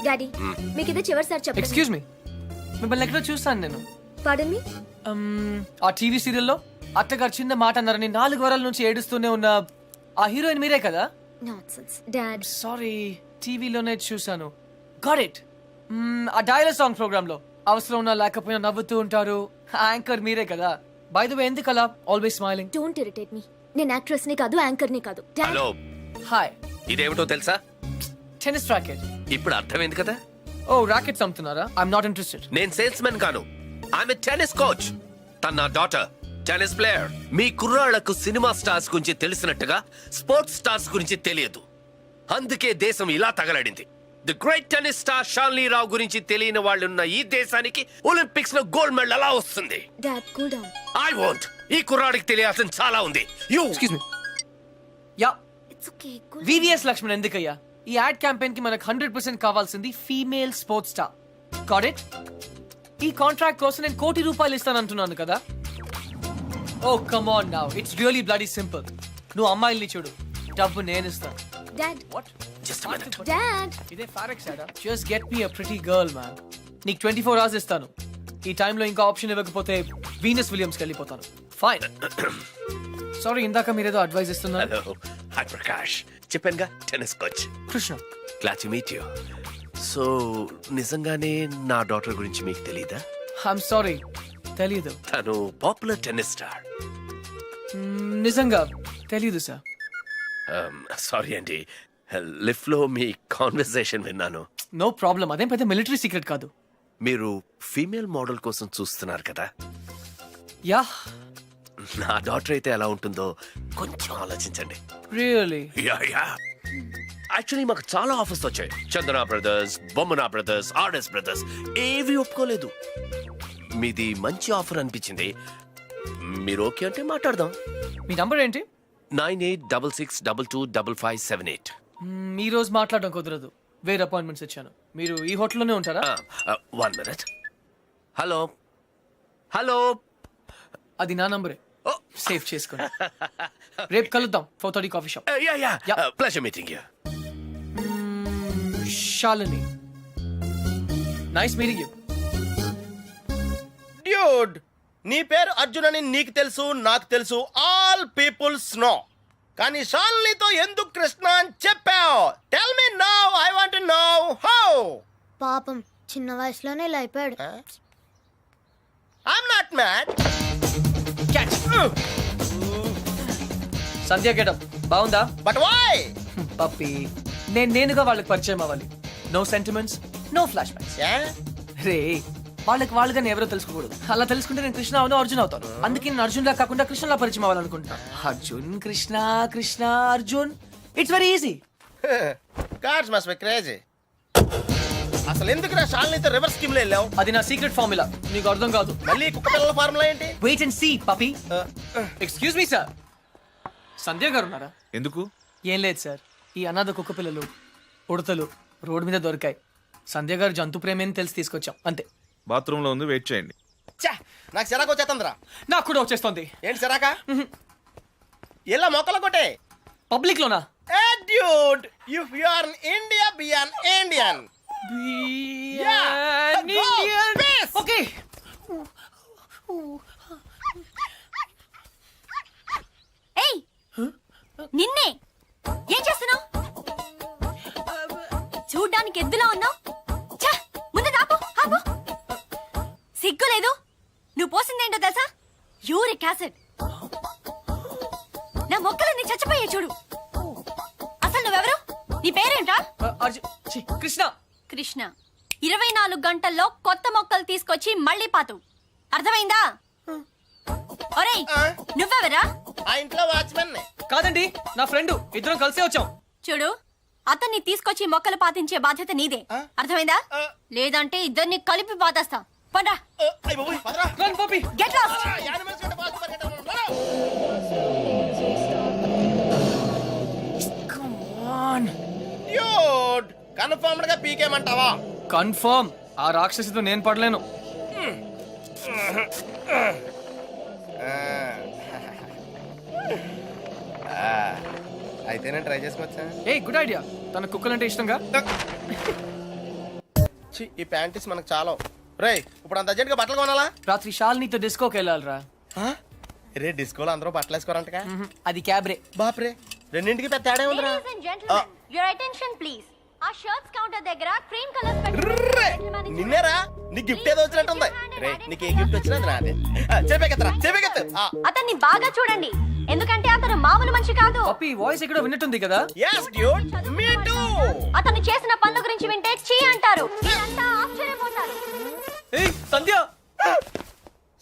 Daddy మీకు ఇదే చివరిసారి చెప్పండి. ఎక్స్క్యూజ్ మీ, మిమ్మల్ని ఎక్కడో చూస్తాను నేను. పాడన్ మీ. ఆ టీవీ సీరియల్లో అత్తగారు చిన్న మాట అన్నారని 4 వారాల నుంచి ఏడుస్తూనే ఉన్న ఆ హీరోయిన్ మీరే కదా? Nonsense dad. సారీ, టీవీలోనే చూసాను. Got it. ఆ డైలాగ్ సాంగ్ ప్రోగ్రామ్ లో అవసరం ఉన్నా లేకపోయినా నవ్వుతూ ఉంటారు. యాంకర్ మీరే కదా? బై ద వే, ఎందుకు అలా always smiling? Don't irritate me. నేను యాక్ట్రెస్ ని కాదు, యాంకర్ ని కాదు. Hello, hi. ఇదేమిటో తెలుసా? Tennis racket. ఇప్పుడు అర్థమైంది కదా. ఓ, రాకెట్స్ అమ్ముతున్నారా? I'm not interested. నేను సేల్స్ మెన్ కాను, ఆమె టెన్నిస్ కోచ్. తన నా డాటర్ టెన్నిస్ ప్లేయర్. మీ కుర్రాళ్లకు సినిమా స్టార్స్ గురించి తెలిసినట్టుగా స్పోర్ట్స్ స్టార్స్ గురించి తెలియదు. అందుకే దేశం ఇలా తగలడింది. The great tennis star Shalini Rao గురించి తెలియని వాళ్ళున్న ఈ దేశానికి ఒలింపిక్స్ లో గోల్డ్ మెడల్ ఎలా వస్తుంది? Dad cool down. I want. ఈ కుర్రాడికి తెలియాల్సిన చాలా ఉంది. You excuse me. Yeah, it's okay. Cool. VVS Laxman ఎందుకయ్యా? ఈ యాడ్ క్యాంపెయిన్ కి మనకు 100% కావాల్సింది female sports star. Got it? ఈ కాంట్రాక్ట్ కోసం నేను ₹1 కోటి ఇస్తానంటున్నాను కదా. Oh come on now, it's really bloody simple. నువ్వు అమ్మాయిల్ని చూడు, డబ్బు నేను ఇస్తాను. Dad. What? Just minute. Dad. ఇదే ఫారెక్స్ యాడా? Just get me a pretty girl man. నీకు 24 hours ఇస్తాను. ఈ టైంలో ఇంకా ఆప్షన్ ఇవ్వకపోతే వీనస్ విలియమ్స్కి వెళ్ళిపోతాను. ఫైన్. సారీ, ఇందాక మీరేదో అడ్వైస్ ఇస్తున్నారు. Hello, hi Prakash. చెప్పానుగా, tennis coach. Krishna. Glad to meet you. So నిజంగానే నా డాటర్ గురించి మీకు తెలీదా? ఐఎమ్ సారీ, తెలీదు. తను పాపులర్ టెన్నిస్ స్టార్. నిజంగా తెలీదు సార్. సారీ అండి, లిఫ్ట్ లో మీ కాన్వర్సేషన్ విన్నాను. నో ప్రాబ్లం, అదేం పెద్ద మిలిటరీ సీక్రెట్ కాదు. మీరు ఫీమేల్ మోడల్ కోసం చూస్తున్నారు కదా. యా. నా డాటర్ అయితే ఎలా ఉంటుందో కొంచెం ఆలోచించండి. రియల్లీ? యాక్చువల్లీ మాకు చాలా ఆఫర్స్ వచ్చాయి. చందన బ్రదర్స్, బొమ్మనా బ్రదర్స్, ఆర్ఎస్ బ్రదర్స్ ఏవి ఒప్పుకోలేదు. మీది మంచి ఆఫర్ అనిపించింది. మీరు ఓకే అంటే మాట్లాడదాం. మీ నంబర్ ఏంటి? 9866225578. ఈ రోజు మాట్లాడడం కుదరదు, వేరే అపాయింట్మెంట్స్ ఇచ్చాను. మీరు ఈ హోటల్లోనే ఉంటారా? 1 minute. హలో హలో, అది నా నంబరే, సేవ్ చేసుకోండి. రేపు కలుద్దాం 4:30 coffee shop. Pleasure meeting you. Shalini, nice meeting you. Dude, నీ పేరు అర్జున్ అని నీకు తెలుసు, నాకు తెలుసు, ఆల్ పీపుల్స్ నో. కానీ షాలినితో ఎందుకు కృష్ణ అని చెప్పావు? Tell me now, I want to know how. పాపం చిన్న వయసులోనే ఇలా అయిపోయాడు. I'm not mad. Sandhya getup బాగుందా? But why? పప్పి, నేనుగా వాళ్ళకి పరిచయం అవ్వాలి. No sentiments, no flashbacks. రే, వాళ్ళకి నేను ఎవరో తెలుసుకోకూడదు. అలా తెలుసుకుంటే నేను కృష్ణ అవును, అర్జున్ అవుతాను. అందుకే నేను అర్జున్ లా కాకుండా కృష్ణలా పరిచయం అవ్వాలనుకుంటా. Arjun Krishna, Krishna Arjun, it's very easy. Cars must be crazy. అసలు ఎందుకు నా షాలినితో రివర్స్ స్కీమ్ లో వెళ్ళావు? అది నా సీక్రెట్ ఫార్ములా, నీకు అర్థం కాదు. మళ్ళీ కుక్క పిల్లల ఫార్ములా ఏంటి? వెయిట్ అండ్ సీ పప్పి. ఎక్స్క్యూజ్ మీ సార్, సంధ్య గారు ఉన్నారా? ఎందుకు? ఏం లేదు సార్, ఈ అనాథ కుక్క పిల్లలు ఉడతలు రోడ్డు మీద దొరికాయి. సంధ్య గారు జంతు ప్రేమని తెలిసి తీసుకొచ్చాం, అంతే. బాత్రూంలో ఉంది, వెయిట్ చేయండి. నాకు సిరాకు వచ్చేస్తుందిరా. నాకు కూడా వచ్చేస్తుంది. ఏంటి సిరాక? ఇలా మొక్కలు కొట్టే పబ్లిక్ లోనా? Dude, if you are in India, be an Indian. Okay. ఏయ్, నిన్నే ఏం చేస్తున్నావు? చూడ్డానికి ఎద్దులా ఉన్నావు. ముందు ఆపు, ఆపు. సిగ్గు లేదు. నువ్వు పోసిందేంటో తెలుసా? Uric acid. నా మొక్కలన్నీ చచ్చిపోయాయి చూడు. అసలు నువ్వెవరు? నీ పేరేంటా? కృష్ణ. కృష్ణ. 24 గంటల్లో కొత్త మొక్కలు తీసుకొచ్చి మళ్ళీ పాతు. అర్థమైందా? ఒరేయ్, నువ్వెవరా? ఆ ఇంట్లో వాచ్మెన్. కాదండి, నా ఫ్రెండ్. ఇద్దరం కలిసే వచ్చాం. చూడు, అతన్ని తీసుకొచ్చి మొక్కలు పాతించే బాధ్యత నీదే. అర్థమైందా? లేదంటే ఇద్దరిని కలిపి పాతేస్తా. పండ్రా. రన్ పప్పి. Get lost. Come on. Dude, confirmed గా పీకేమంటావా? కన్ఫర్మ్. ఆ రాక్షసితో నేను పడలేను. అయితే నేను ట్రై చేసుకోవచ్చా? A good idea. తన కుక్కలంటే ఇష్టంగా. ఛీ, ఈ ప్యాంటీస్ మనకు చాలా. రేయ్ ఇప్పుడు అంత అర్జెంట్గా బట్టలు కొనాలా? రాత్రి షాల్నీతో డిస్కోకి వెళ్ళాలిరా. ఆ? రే డిస్కోలో అందరూ బట్టలు వేసుకోరంటగా. అది క్యాబ్రే. బాప్రే రెండింటికి పెద్ద తేడా ఉందిరా. Ladies and gentlemen, your attention please. ఆ షర్ట్స్ కౌంటర్ దగ్గర క్రీమ్ కలర్స్ ర్రే! నిన్నేరా నీ గిఫ్ట్ ఏదో వచ్చినట్టుంది. రే నీకు ఏ గిఫ్ట్ వచ్చినా అది నాదే. చెప్పేకెత్తరా చెప్పేకెత్తు. అతన్ని బాగా చూడండి, ఎందుకంటే అతను మామూలు మనిషి కాదు. పప్పి వాయిస్ ఎక్కడో విన్నట్టుంది కదా. yes dude me too. అతను చేసిన పనుల గురించి వింటే చీ అంటారు. మీరంతా ఆశ్చర్యపోతారు. ఏయ్ సంధ్య.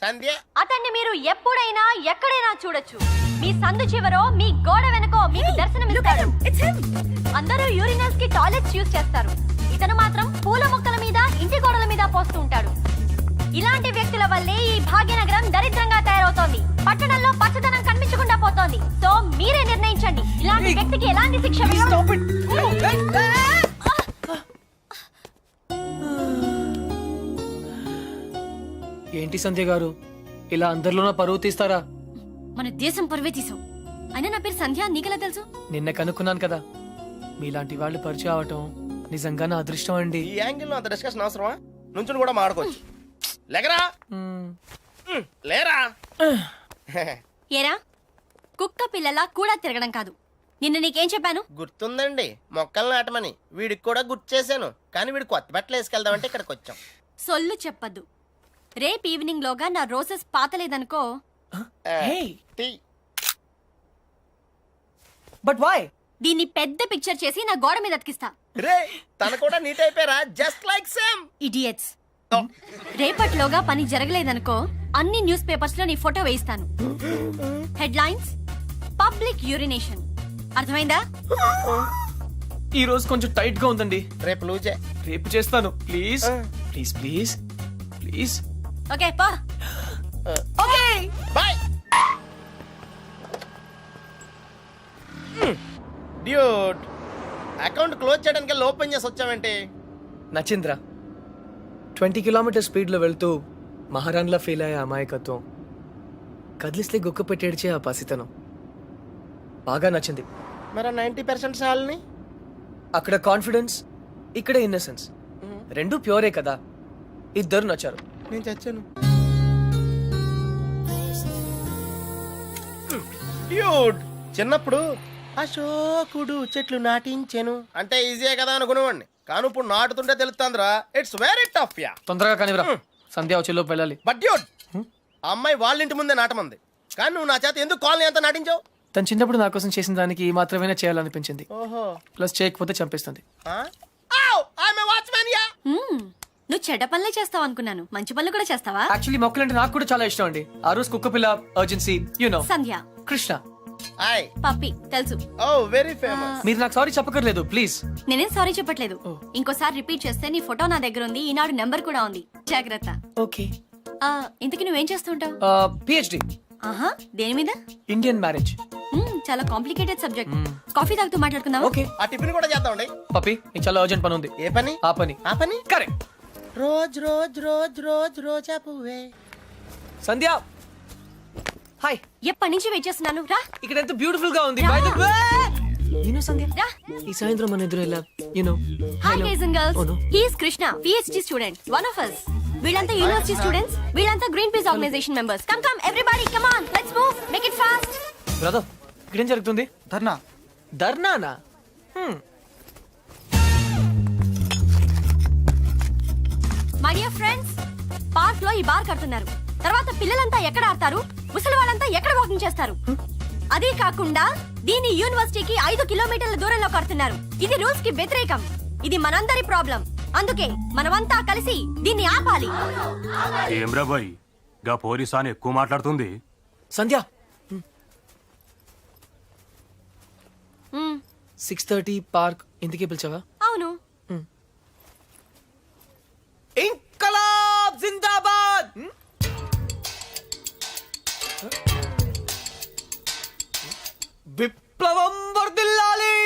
సంధ్య అతన్ని మీరు ఎప్పుడైనా ఎక్కడైనా చూడొచ్చు. మీ సందు చివరో మీ గోడ వెనకో మీకు దర్శనమిస్తాడు. అందరూ యూరినల్స్ కి టాయిలెట్స్ యూజ్ చేస్తారు. ఇతను మాత్రం పూల మొక్కల మీద ఇంటి గోడల మీద పోస్తూ ఉంటాడు. ఇలాంటి వ్యక్తుల వల్లే ఈ భాగ్యనగరం దరిద్రంగా తయారవుతోంది. పట్టణంలో పచ్చదనం కనిపించకుండా పోతోంది. సో మీరే నిర్ణయించండి ఇలాంటి వ్యక్తికి ఎలాంటి శిక్ష వేయాలి. ఏంటి సంధ్య గారు ఇలా అందరిలోనూ పరువు తీస్తారా? మన దేశం పరువే తీసాం. అయినా నా పేరు సంధ్య, నీకెలా తెలుసు? నిన్న కనుక్కున్నాను కదా. మీలాంటి వాళ్ళు పరిచయం అవటం నిజంగా నా అదృష్టం అండి. ఈ యాంగిల్ లో అంత డిస్కషన్ అవసరమా? నుంచుని కూడా మాడుకోవచ్చు. లేకరా లేరా. ఏరా కుక్క పిల్లలా కూడా తిరగడం కాదు. నిన్న నీకేం చెప్పాను? గుర్తుందండి మొక్కలు నాటమని. వీడికి కూడా గుర్తు చేశాను, కానీ వీడు కొత్త బట్టలు వేసుకెళ్దామంటే ఇక్కడికి వచ్చాం. సొల్లు చెప్పద్దు. రేపు ఈవినింగ్ లోగా నా రోజెస్ పాతలేదనుకో. టీ. But why? దీన్ని పెద్ద పిక్చర్ చేసి నా గోడ మీద అతికిస్తా. రే తన కూడా నీట్ అయిపోయారా? Just like same. ఇడియట్స్. రేపట్లోగా పని జరగలేదనుకో అన్ని న్యూస్ పేపర్స్ లో నీ ఫోటో వేయిస్తాను. Headlines public urination. అర్థమైందా? ఈ రోజు కొంచెం టైట్ గా ఉందండి. రేపు లూజే. రేపు చేస్తాను please please please please. Okay పా. Okay bye. Dude account close చేయడానికి ఓపెన్ చేసి వచ్చావేంటి? నచింద్ర 20 కిలోమీటర్ స్పీడ్ లో వెళ్తూ మహారాణ్లా ఫీల్ అయ్యే అమాయకత్వం, కదిలిస్తే గుక్క పెట్టేడ్చే ఆ పసితనం బాగా నచ్చింది. మరి 90% సాల్ని అక్కడ కాన్ఫిడెన్స్, ఇక్కడ ఇన్నసెన్స్ రెండు ప్యూరే కదా. ఇద్దరు నచ్చారు. నేను చచ్చాను. డ్యూడ్ చిన్నప్పుడు అశోకుడు చెట్లు నాటించెను అంటే ఈజీయే కదా అనుకునేవాడిని, కానీ ఇప్పుడు నాటుతుంటే తెలుస్తుందిరా. It's very tough yeah. తొందరగా కానివ్వరా, సంధ్య వచ్చేలోపు వెళ్ళాలి. బట్ డ్యూడ్ ఆ అమ్మాయి వాళ్ళ ఇంటి ముందే నాటమంది, కానీ నువ్వు నా చేత ఎందుకు కాలనీ అంతా నాటించావు? తను చిన్నప్పుడు నా కోసం చేసిన దానికి ఈ మాత్రమే చేయాలనిపించింది. ఓహో. ప్లస్ చేయకపోతే చంపేస్తుంది. నువ్వు చెడ్డ పనులే చేస్తావు అనుకున్నాను. మంచి పనులు కూడా చేస్తావా? యాక్చువల్లీ మొక్కలంటే నాకు కూడా చాలా ఇష్టం అండి. ఆ రోజు కుక్క పిల్ల, అర్జెన్సీ, నో సంధ్య, కృష్ణ, పప్పి తెలుసు. ఓ వెరీ ఫేమస్. మీరు నాకు సారీ చెప్పకర్లేదు ప్లీజ్. నేనేం సారీ చెప్పట్లేదు. ఇంకోసారి రిపీట్ చేస్తే నీ ఫోటో నా దగ్గర ఉంది, ఈనాడు నెంబర్ కూడా ఉంది. జాగ్రత్త. ఓకే. ఇంతకి నువ్వేం చేస్తుంటావు? పిహెచ్డి. ఆహా, దేని మీద? Indian marriage. చాలా కాంప్లికేటెడ్ సబ్జెక్ట్. కాఫీ తాగుతూ మాట్లాడుకుందాం. ఓకే. ఆ టిఫిన్ కూడా చేద్దామండి. పప్పి నీకు చాలా అర్జెంట్ పని ఉంది. ఏ పని? ఆ పని. ఆ పని correct. Rose rose rose rose రోజా పువ్వే. సంధ్య హాయ్. ఎప్పటి నుంచి వెయిట్ చేస్తున్నాను. రా. ఇక్కడ ఎంత బ్యూటిఫుల్ గా ఉంది. రా. By the way, సంధ్య రా. ఈ సాయంత్రం మన ఎదురు ఎలా Hi guys and girls. Oh, no. He is Krishna, PhD student, one of us. వీళ్ళంతా యూనివర్సిటీ స్టూడెంట్స్. వీళ్ళంతా Greenpeace organisation members. Come everybody, come on, let's move, make it fast. Brother ఇక్కడేం జరుగుతుంది? ధర్నా. ధర్నానా? మై డియర్ ఫ్రెండ్స్, పార్క్ లో ఈ bar కడుతున్నారు. తర్వాత పిల్లలంతా ఎక్కడ ఆడతారు, ముసలి వాళ్ళంతా ఎక్కడ వాకింగ్ చేస్తారు? అదే కాకుండా దీని యూనివర్సిటీకి 5 కిలోమీటర్ల దూరంలో కడుతున్నారు. ఇది రూల్స్ కి వ్యతిరేకం. ఇది మనందరి ప్రాబ్లం. అందుకే మనమంతా కలిసి దీన్ని ఆపాలి. ఏమ్రా బాయ్, గా పోలీసాని ఎక్కువ మాట్లాడుతుంది. సంధ్య 6:30 పార్క్ ఇందుకే పిలిచావా? అవును. ఇంకలాబ్ జిందాబాద్. విప్లవం వర్ధిల్లాలి.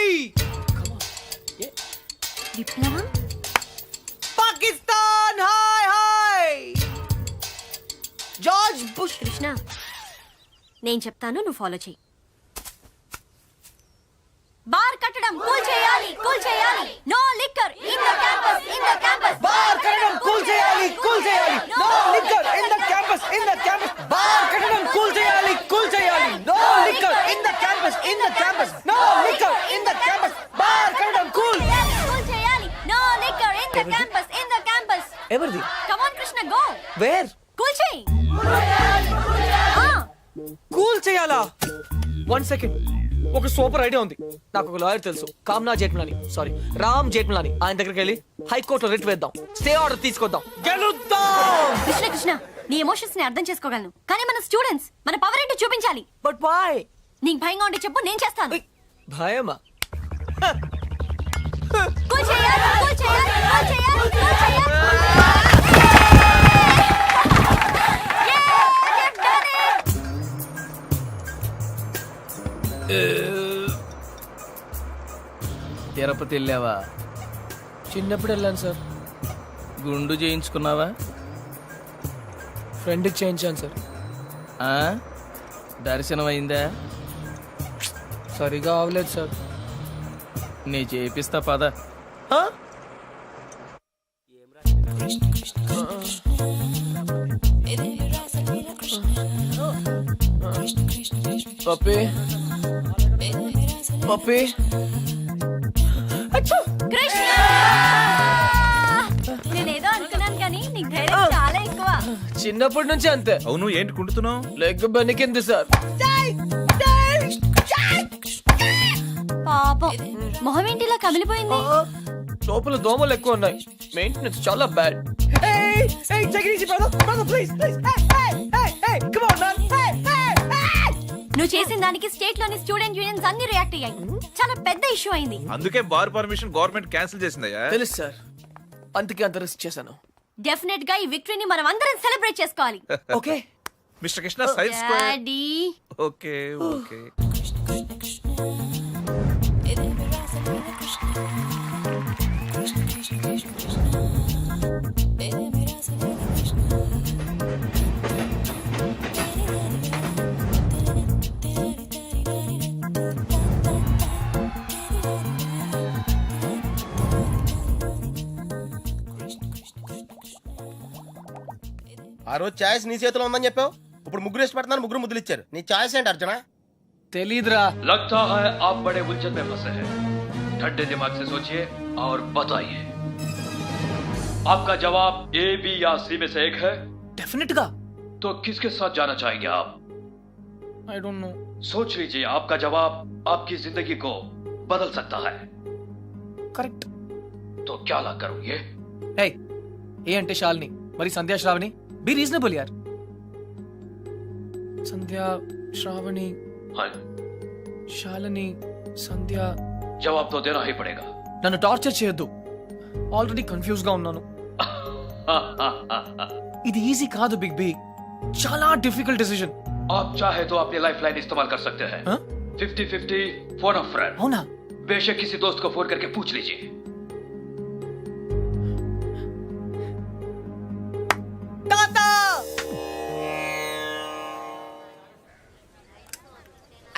విప్లవం. Pakistan hi hi. George bush. Krishna, నేను చెప్తాను, నువ్వు ఫాలో చెయ్యి. బార్ కట్టడం కూల్ చేయాలి, కూల్ చేయాలి. No liquor in the campus, in the campus. Bar in the campus ఎవరిది? Come on Krishna go where? Cool చేయి కూల్ చేయాలా? 1 సెకండ్. ఒక సూపర్ ఐడియా ఉంది. నాకు ఒక లాయర్ తెలుసు, కామ్నా జేట్మలాని, సారీ రామ్ జేట్మలాని. ఆయన దగ్గరికి వెళ్ళి హైకోర్టులో రిట్ వేద్దాం, స్టే ఆర్డర్ తీసుకొద్దాం, గెలుద్దాం. కృష్ణ కృష్ణ నీ ఎమోషన్స్ ని అర్థం చేసుకోగలను, కానీ మన స్టూడెంట్స్ మన పవర్ ఏంటో చూపించాలి. But why? నీకు భయంగా ఉంటే చెప్పు, నేను చేస్తాను. భయమా? కూల్ చేయాలి, కూల్ చేయాలి, కూల్ చేయాలి, కూల్ చేయాలి. తిరుపతి వెళ్ళావా? చిన్నప్పుడు వెళ్ళాను సార్. గుండు చేయించుకున్నావా? ఫ్రెండ్కి చేయించాను సార్. ఆ? దర్శనం అయిందా? సరిగా అవలేదు సార్. నీ చేపిస్తా పద. ఆ? పప్పి పప్పి కృష్ణ నేనేదో అనుకున్నాను, కానీ నీకు ధైర్యం చాలా ఎక్కువ. చిన్నప్పటి నుంచి అంతే. అవును, ఏంటి కుంటున్నావు? Leg బెనికింది sir. పాపం మొహం ఏంటిలా కమిలిపోయింది. లోపల దోమలు ఎక్కువ ఉన్నాయి, మెయింటెనెన్స్ చాలా బ్యాడ్. నువ్వు చేసిన దానికి స్టేట్ లోని స్టూడెంట్ యూనియన్స్ అన్ని రియాక్ట్ అయ్యాయి. చాలా పెద్ద ఇష్యూ అయింది. అందుకే బార్ పర్మిషన్ గవర్నమెంట్ క్యాన్సిల్ చేసిందయ్యా. తెలుసు సార్, అందుకే అంత రిస్క్ చేశాను. డెఫినెట్ గా ఈ విక్టరీని మనం అందరం సెలబ్రేట్ చేసుకోవాలి. Okay mister Krishna side square. Daddy okay okay. ఆ రోజు ఛాయిస్ నీ చేతిలో ఉందని చెప్పావు, ఇప్పుడు ముగ్గురు ఇష్టపడుతున్నాను, ముగ్గురు ముద్దులు ఇచ్చారు. నీ ఛాయిస్ ఏంటి అర్జున? తెలీదురా. लगता है आप बड़े उलझन में फंसे हैं। ठंडे दिमाग से सोचिए और बताइए। आपका जवाब ए, बी या सी में से एक है, డెఫినెట్ గా. तो किसके साथ जाना चाहेंगे आप? I don't know. सोच लीजिए, आपका जवाब आपकी जिंदगी को बदल सकता है। కరెక్ట్. तो क्या ला करोगे? హే, ఏ అంటే శాలిని, మరి సంధ్యా శ్రావణి. బి రీజనబుల్ యార్. సంధ్యా శ్రావణి हाँ, శాలిని సంధ్య. जवाब तो देना ही पड़ेगा। నన్ను టార్చర్ చేయొద్దు, ఆల్రెడీ కన్ఫ్యూజ్ గా ఉన్నాను. ఇది ఈజీ కాదు బిగ్ బి, చాలా డిఫికల్ట్ డిసిజన్. आप चाहे तो अपनी लाइफ लाइन इस्तेमाल कर सकते हैं। हाँ? 50-50 फोन ऑफ फ्रेंड। అవునా? बेशक किसी दोस्त को फोन करके पूछ लीजिए।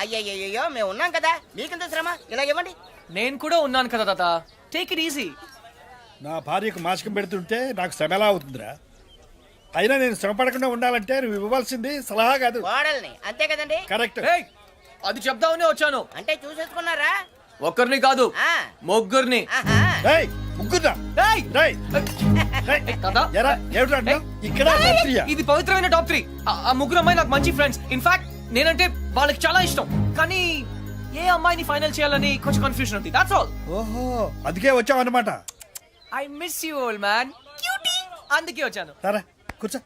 అయ్యయ్యో మేము ఉన్నాం కదా, మీకెంత శ్రమ, ఇలా ఇవ్వండి. నేను కూడా ఉన్నాను కదా తాత, టేక్ ఇట్ ఈజీ. నా భార్యకు మాసికం పెడుతుంటే నాకు శ్రమ ఎలా అవుతుందిరా? అయినా నేను శ్రమ పడకుండా ఉండాలంటే నువ్వు ఇవ్వవలసింది సలహా కాదు, కోడల్ని, అంతే కదండి? కరెక్ట్. ఏయ్, అది చెప్దామనే వచ్చాను. అంటే చూసేసుకున్నారా? ఒక్కరిని కాదు, ఆ. ముగ్గురిని. ఆహా. ఏయ్, ముగ్గురా. ఏయ్! రేయ్, రేయ్. తాత, ఎరా, ఏమిట్రా అంటున్నావ్? ఇక్కడ మంత్రియా? ఇది పవిత్రమైన టాప్ 3. ఆ ముగ్గురు అమ్మాయి నాకు మంచి ఫ్రెండ్స్. ఇన్ఫాక్ట్ నేనంటే వాళ్ళకి చాలా ఇష్టం, కానీ ఏ అమ్మాయిని ఫైనల్ చేయాలని కొంచెం కన్ఫ్యూజన్ ఉంది. That's all. ఓహో, అందుకే వచ్చావు అన్నమాట. I miss you old man. అందుకే వచ్చాను. సరే కూర్చో.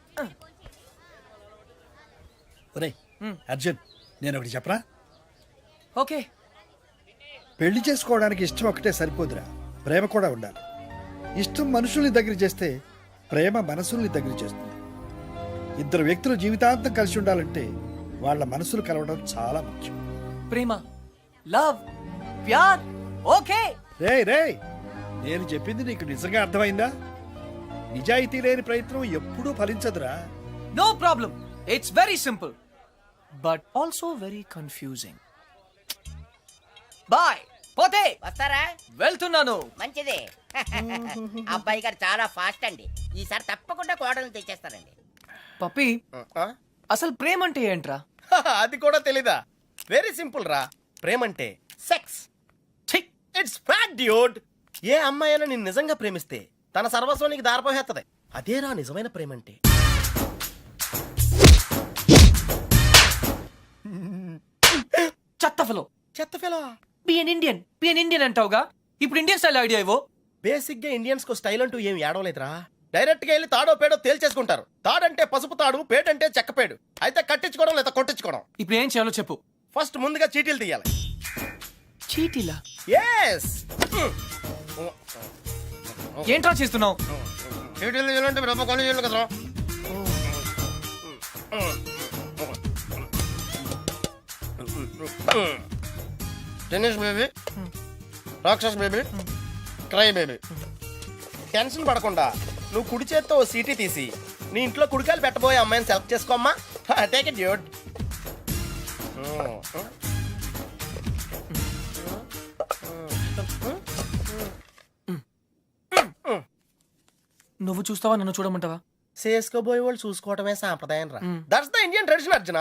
ఒరేయ్ అర్జున్, నేను ఒకటి చెప్పరా? ఓకే. పెళ్లి చేసుకోవడానికి ఇష్టం ఒకటే సరిపోదురా, ప్రేమ కూడా ఉండాలి. ఇష్టం మనుషుల్ని దగ్గర చేస్తే ప్రేమ మనసుల్ని దగ్గర చేస్తుంది. ఇద్దరు వ్యక్తులు జీవితాంతం కలిసి ఉండాలంటే వాళ్ళ మనసులు కలవడం చాలా ముఖ్యం. ప్రేమ, లవ్, ప్యార్. ఓకే. రేయ్ రేయ్, నేను చెప్పింది నీకు నిజంగా అర్థమైందా? నిజాయితీ లేని ప్రయత్నం ఎప్పుడూ ఫలించదురా. No problem. It's very simple but also very confusing. Bye. పోతే వస్తారా? వెళ్తున్నాను. మంచిది. అబ్బాయి గారు చాలా ఫాస్ట్ అండి, ఈసారి తప్పకుండా కోడల్ని తెచ్చేస్తారండి. పప్పి, ఆ? అసలు ప్రేమ అంటే ఏంట్రా? అది కూడా తెలీదా? వెరీ సింపుల్ రా. ప్రేమంటే సెక్స్. ఛీ! It's fact dude. ఏ అమ్మాయి అయినా నిన్ను నిజంగా ప్రేమిస్తే తన సర్వస్వం నీకు దారిపోహేత్తది. అదేరా నిజమైన ప్రేమ అంటే. చెత్త ఫెలో. చెత్త ఫెలో. బి ఎన్ ఇండియన్ అంటావుగా, ఇప్పుడు ఇండియన్ స్టైల్ ఐడియా ఇవ్వు. బేసిక్ గా ఇండియన్స్ కు స్టైల్ అంటూ ఏం ఏడవలేదురా. డైరెక్ట్ గా వెళ్ళి తాడో పేడో తేల్చేసుకుంటారు. తాడంటే పసుపు తాడు, పేడంటే చెక్కపేడు. అయితే కట్టించుకోవడం లేదా కొట్టించుకోవడం. ఇప్పుడు ఏం చేయాలో చెప్పు. ఫస్ట్ ముందుగా చీటీలు తీయాలి. చీటీలా? ఎస్. ఏంట్రా చేస్తున్నావు? చీటీలు తీయాలంటే బ్రహ్మ కొని చేయాలి కదరా. టెన్నిస్ బేబీ, రాక్షస్ బేబీ, క్రై బేబీ. టెన్షన్ పడకుండా నువ్వు కుడి చేత్తో ఓ సీటీ తీసి నీ ఇంట్లో కుడికాయలు పెట్టబోయే అమ్మాయిని సెలెక్ట్ చేసుకోమ్మా. Take it dude. నువ్వు చూస్తావా, నన్ను చూడమంటావా? చేసుకోబోయే వాళ్ళు చూసుకోవటమే సాంప్రదాయం రా. That's the Indian tradition Arjuna.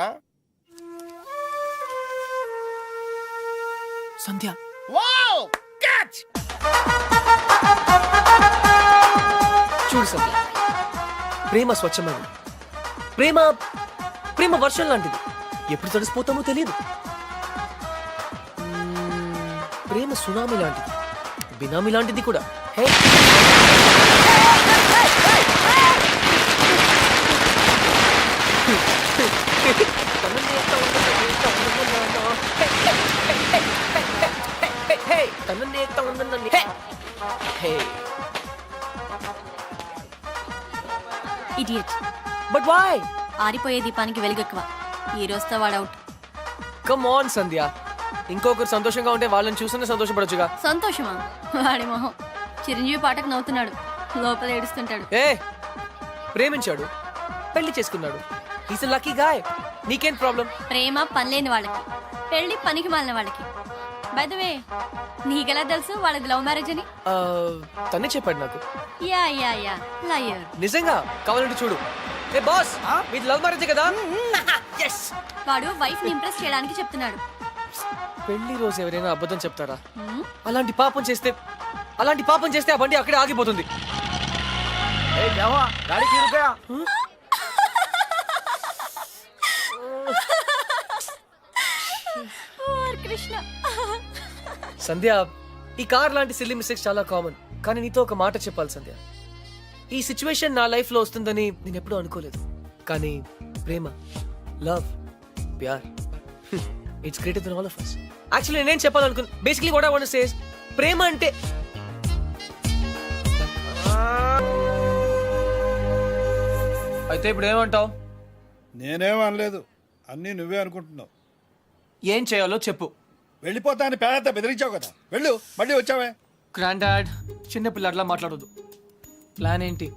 Sandhya. Wow, catch. చూడు సంధ్య, ప్రేమ స్వచ్ఛమైనది. ప్రేమ ప్రేమ వర్షం లాంటిది, ఎప్పుడు తడిసిపోతామో తెలియదు. ప్రేమ సునామీ లాంటిది, బినామీ లాంటిది కూడా. Hey, idiot. But why? ఆరిపోయే దీపానికి వెలుగెక్కువ. ఈ రోజుతో వాడు అవుట్. కమ్ ఆన్ సంధ్య, ఇంకొకరు సంతోషంగా ఉంటే వాళ్ళని చూస్తూనే సంతోషపడొచ్చుగా. సంతోషమా? వాడి మొహం. చిరంజీవి పాటకు నవ్వుతున్నాడు, లోపల ఏడుస్తుంటాడు. ఏ, ప్రేమించాడు, పెళ్లి చేసుకున్నాడు. Is lucky guy. నీకేం ప్రాబ్లం? ప్రేమ పనిలేని వాళ్ళకి, పెళ్లి పనికి మాలిన వాళ్ళకి. బై ద వే, నీకెలా తెలుసు వాళ్ళది లవ్ మ్యారేజ్ అని? తనే చెప్పాడు నాకు. Yeah yeah yeah, liar. నిజంగా? కావాలంటే చూడు. ఏ బాస్, మీది లవ్ మ్యారేజ్ కదా? yes. వాడు వైఫ్ ని ఇంప్రెస్ చేయడానికి చెప్తున్నాడు. పెళ్లి రోజు ఎవరైనా అబద్ధం చెప్తారా? అలాంటి పాపం చేస్తే ఆ బండి అక్కడే ఆగిపోతుంది. కృష్ణ. సంధ్య, ఈ కార్ లాంటి సిల్లీ మిస్టేక్స్ చాలా కామన్. కానీ నీతో ఒక మాట చెప్పాలి సంధ్య. ఈ సిచ్యువేషన్ నా లైఫ్ లో వస్తుందని నేను ఎప్పుడూ అనుకోలేదు. కానీ ప్రేమ, లవ్, ప్యార్, it's greater than all of us. Actually నేనేం చెప్పాలనుకున్నా, basically what I want to say is, ప్రేమ అంటే అయితే ఇప్పుడు ఏమంటావు? నేనేం అనలేదు, అన్నీ నువ్వే అనుకుంటున్నావు. ఏం చేయాలో చెప్పు. వెళ్ళిపోతా అని పేద బెదిరించావు కదా, వెళ్ళు. మళ్ళీ వచ్చావే. గ్రాండ్ డాడ్, చిన్న పిల్లట్లా మాట్లాడొద్దు. ప్లాన్ ఏంటి?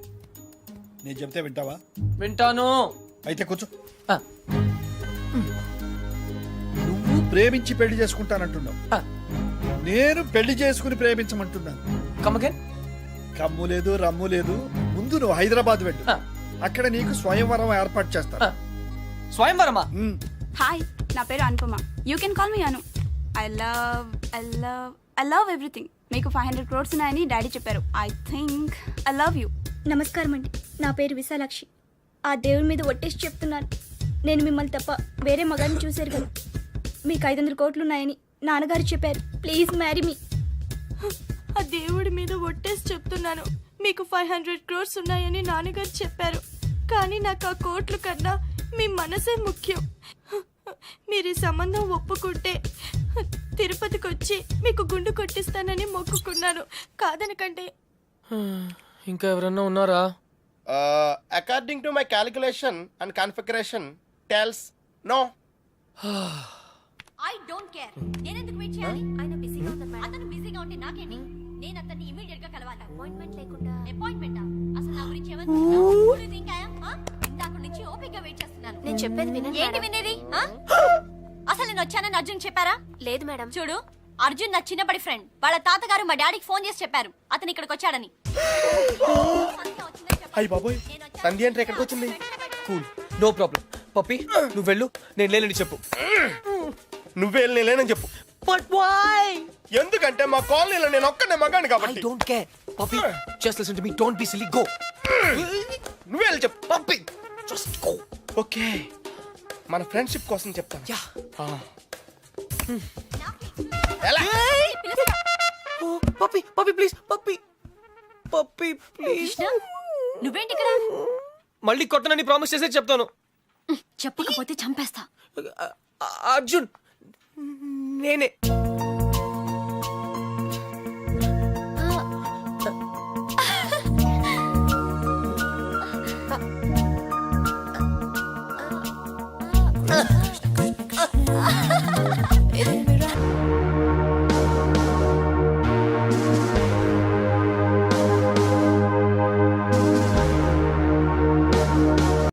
నేను చెప్తే వింటావా? వింటాను. అయితే కూర్చో. ఆ, నువ్వు ప్రేమించి పెళ్లి చేసుకుంటానంటున్నావు, ఆ, నేను పెళ్లి చేసుకుని ప్రేమించమంటున్నాను. come again? కమ్ము లేదు, రమ్ము లేదు. ముందు నువ్వు హైదరాబాద్ వెళ్ళు, ఆ, అక్కడ నీకు స్వయంవరం ఏర్పాటు చేస్తాను. ఆ. స్వయంవరమా? హాయ్, నా పేరు Anupama. You can call me Anu. I love everything. మీకు 500 crores ఉన్నాయని డాడీ చెప్పారు. I think I love you. నమస్కారం అండి, నా పేరు విశాలాక్షి. ఆ దేవుడి మీద ఒట్టేసి చెప్తున్నాను, నేను మిమ్మల్ని తప్ప వేరే మగాడిని చూశారు కదా. మీకు 500 కోట్లు ఉన్నాయని నాన్నగారు చెప్పారు. Please marry me. ఆ దేవుడి మీద ఒట్టేసి చెప్తున్నాను, మీకు 500 crores ఉన్నాయని నాన్నగారు చెప్పారు. కానీ నాకు ఆ కోట్లు కన్నా మీ మనసే ముఖ్యం. మీరు ఈ సంబంధం ఒప్పుకుంటే తిరుపతికి వచ్చి మీకు గుండు కొట్టిస్తానని మొక్కుకున్నాను. కాదనకంటే. ఇంకా ఎవరన్నా ఉన్నారా? According to my calculation and configuration tells no. I don't care. నేను ఎందుకు వెయిట్ చేయాలి? ఆయన బిజీగా ఉన్నారు మేడం. అతను బిజీగా ఉంటే నాకేంటి? నేను అతన్ని ఇమిడియట్ గా కలవాలి. అపాయింట్మెంట్ లేకుండా. అపాయింట్మెంటా? అసలు నా గురించి ఇందాక నుంచి ఓపికగా వెయిట్ చేస్తున్నాను. నేను చెప్పేది వినండి. ఏంటి వినేది? అసలు నేను వచ్చానని అర్జున్ చెప్పారా? లేదు మేడం. చూడు, అర్జున్ నా చిన్నప్పటి ఫ్రెండ్. వాళ్ళ తాతగారు మా డాడీకి ఫోన్ చేసి చెప్పారు అతను ఇక్కడికి వచ్చాడని. అయ్యి బాబోయ్, సంధ్య అంటే ఎక్కడికి వచ్చింది? Cool, no problem. పప్పి, నువ్వు వెళ్ళు, నేను లేనని చెప్పు. నువ్వే వెళ్ళి లేనని చెప్పు. But why? ఎందుకంటే మా కాలనీలో నేను ఒక్కనే మగాను ఐ కాబట్టి. Don't care. పప్పి just listen to me don't be silly go. నువ్వే వెళ్ళి చెప్పు పంపి. Just go. ఓకే, మన ఫ్రెండ్షిప్ కోసం చెప్తాను. యా. ఎలా? పప్పి పప్పి ప్లీజ్ పప్పి పప్పి ప్లీజ్. కృష్ణ నువ్వేంటి ఇక్కడ? మళ్ళీ కొట్టనని ప్రామిస్ చేసే చెప్తాను. చెప్పకపోతే చంపేస్తా. అర్జున్ నేనే.